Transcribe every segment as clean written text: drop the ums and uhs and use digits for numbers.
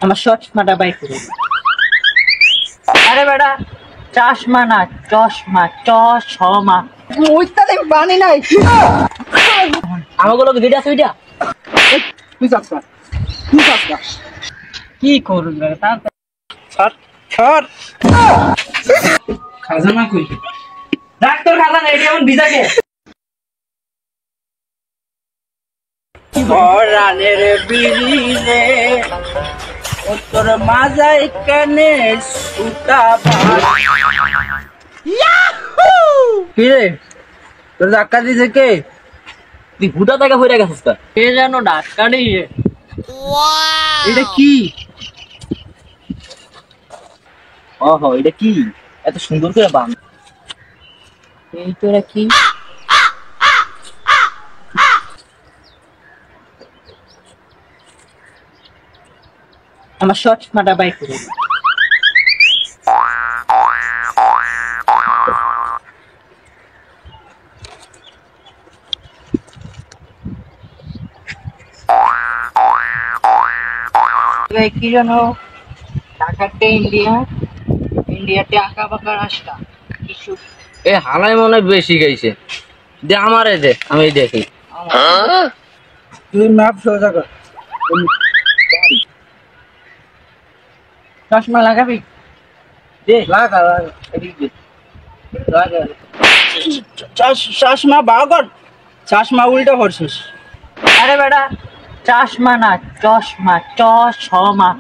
আমার চশমাটা বাই করে। আরে বেটা চশমা না চশমা চশমা ওইটা দেখ বানি নাই আমাকে লোক দিদি আছে ওইটা তুই চাস কি করুন তার ছাড় ছাড় খাজানা কই ডাক্তার খাজানা এটা এমন বিজাকে রানের বিরিনে তোর মাজাই কানে সুতা কি রে তোর ধাক্কা দিছে কে? তুই হুটা থেকে হয়ে গেছিস তা কে যেন ডাক্তার দিয়ে এটা কি? ওহো এটা কি এত সুন্দর করে বান এই তোরা কি আমার চশমাটা বাই করে। কি জানো ঢাকাতে ইন্ডিয়াতে আঁকা বাঁকা রাস্তা কিছু এ হালাই মনে হয় বেশি গাইছে দে আমারে দে আমি দেখি তুই ম্যাপ সোজা কর চশমা লাগাবি দে লাগা এদিক দে লাগা চশমা বাও কর চশমা উল্টা করছিস আরে বেটা চশমা না চশমা চশমা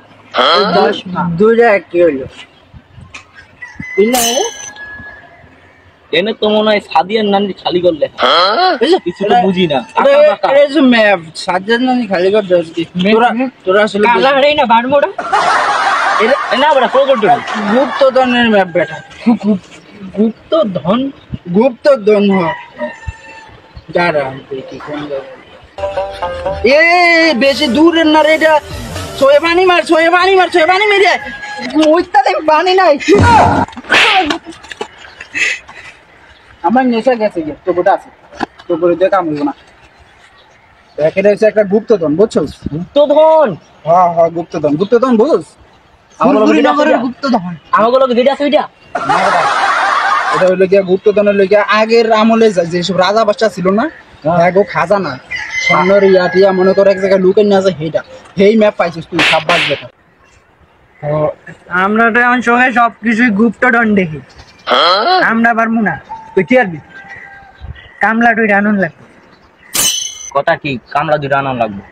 চশমা দুইটা এক কি হইলো এনে তো মনে হয় সাদিয়ার নানি খালি করলে কিছু তো বুঝি না ম্যাপ সাজ্জাদ নানি খালি কর তোরা আসলে কালা হরেই না বারমোড়া না বড় প্রকট গুপ্তধনের ম্যাপ বেটা গুপ্তধন গুপ্তধন দাঁড়া দেখি কোন এ বেশি দূরের না রে এটা সোয়ে পানি মেরে ওইটা দেখ পানি নাই আমার নেশা গেছে গিয়ে তো গোটা আছে তো করে দিয়ে কাম হইব না এটা হচ্ছে একটা গুপ্তধন বুঝছো? গুপ্তধন হ্যাঁ গুপ্তধন বুঝছ? গুপ্তধন আমাকে লোক দিদি আছে ওইটা এটা হইলো গিয়া গুপ্তধনের লইয়া আগের আমলে যেসব রাজা বাচ্চা ছিল না গো খাজানা স্বর্ণের ইয়াটিয়া মনে করে এক জায়গায় লুকাই না আছে সেইটা সেই ম্যাপ পাইছিস তুই সাব্বাস যেটা আমরা তো এমন সঙ্গে সবকিছুই গুপ্তধন দেখি আমরা পারবো না তুই কি আনবি? কামলা টুই রানুন লাগবে কথা কি কামলা দুইটা আনাম লাগবে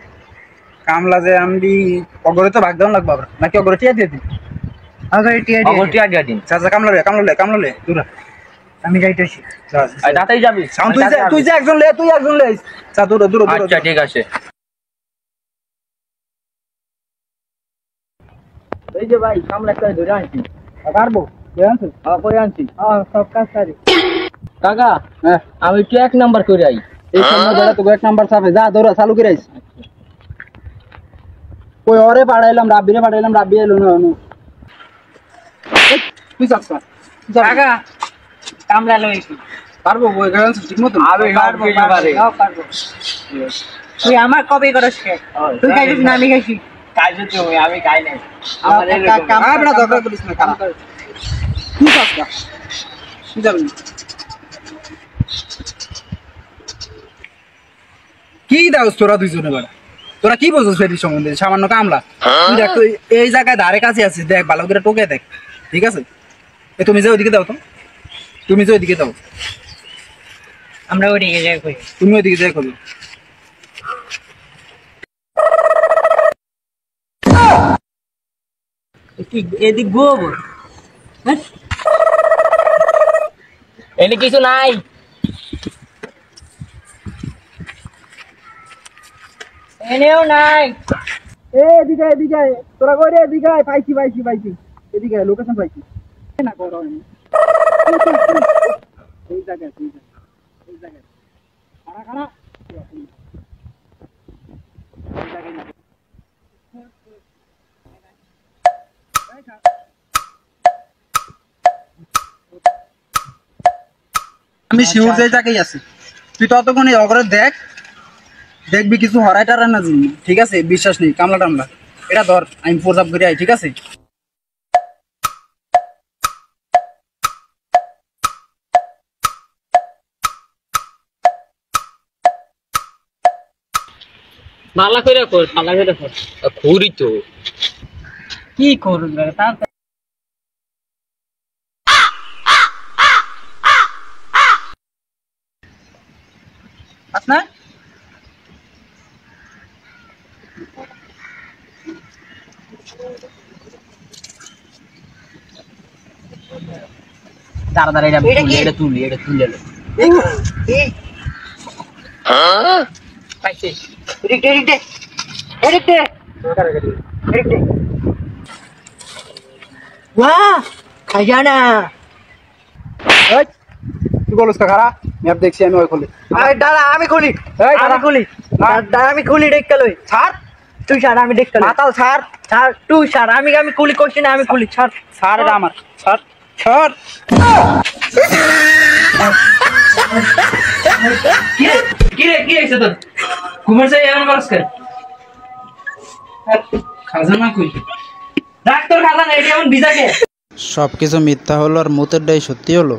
কামলা যে আনবি অগরে তো ভাগদান লাগবে আবার নাকি অগরে টিয়া দিয়ে দিবি? আগে টিয়া দিয়ে অগরটি আগে দিন চাচা কামলা লে দূরা আমি যাইতেছি আর দাতাই যাবি তুই যে একজন লে চা দূর আচ্ছা ঠিক আছে এই যে ভাই কামলা একটা ধরে আনছি পারবো আনছিস? করে আনছি সব কাজ সারি কাকা হ্যাঁ আমি একটু 1 নাম্বার করে আই এই সামনে বেলা তো এক নাম্বার চাপে যা দৌড়া চালু করে আইস কই ওরে রাব্বি এলো না তুই চাস কাকা কামলা লইছি পারবো বই গান ঠিক মতো পারবো তুই আমার কবে করস কে তুই খাইছিস না আমি খাইছি কাজে তো আমি খাই নাই আমরা দরকার করিস না কাম কর তুই চাস তুই যাবি কি দাও তোরা দুইজনে বড় তোরা কি বুঝছিস ফেরি সম্বন্ধে সামান্য কামলা তুই দেখ তুই এই জায়গায় ধারে কাছে আছিস দেখ ভালো করে টোকে দেখ ঠিক আছে তুমি যে ওইদিকে দাও তো আমরা ওইদিকে যাই কই তুমি ওইদিকে যাই করো কি এদিক গোবর এনে কিছু নাই এনেও নাই এদিকে তোরা করে এদিকে পাইছি এদিকে লোকেশন পাইছি না করো এই জায়গায় খাড়া আমি শিউর যে জায়গায় আছি তুই ততক্ষণে অগরে দেখবি কিছু হরাই টারা না ঠিক আছে বিশ্বাস নেই কামলা টামলা এটা ধর আমি প্রসাব করে আই, ঠিক আছে? ভালো করে কর, ভালো করে কর। ঘুরি তো কি করবে তার আপনার দাঁড়া দাঁড়া, এটা তুলি পাইছে। খাজানা এই তুই বলছ কারা ম্যাপ দেখছি আমি ওই খুলি। দাঁড়া আমি খুলি, এই দাঁড়া। দাঁড়া আমি খুলি দেখতে লই ছাড় তুই ছাড় আমি দেখতে লই মাতাল ছাড় ছাড় তুই ছাড় আমি খুলি করছি না আমি খুলি ছাড় ছাড় এটা আমার ছাড় ছাড়। কি হয়েছে তোর? ঘুমের চাই এমন করস কেন? খাজানা কই? রাখ তোর খাজানা, এটা এমন ভিজা কে? সবকিছু মিথ্যা হলো আর মুতের ডাই সত্যি হলো।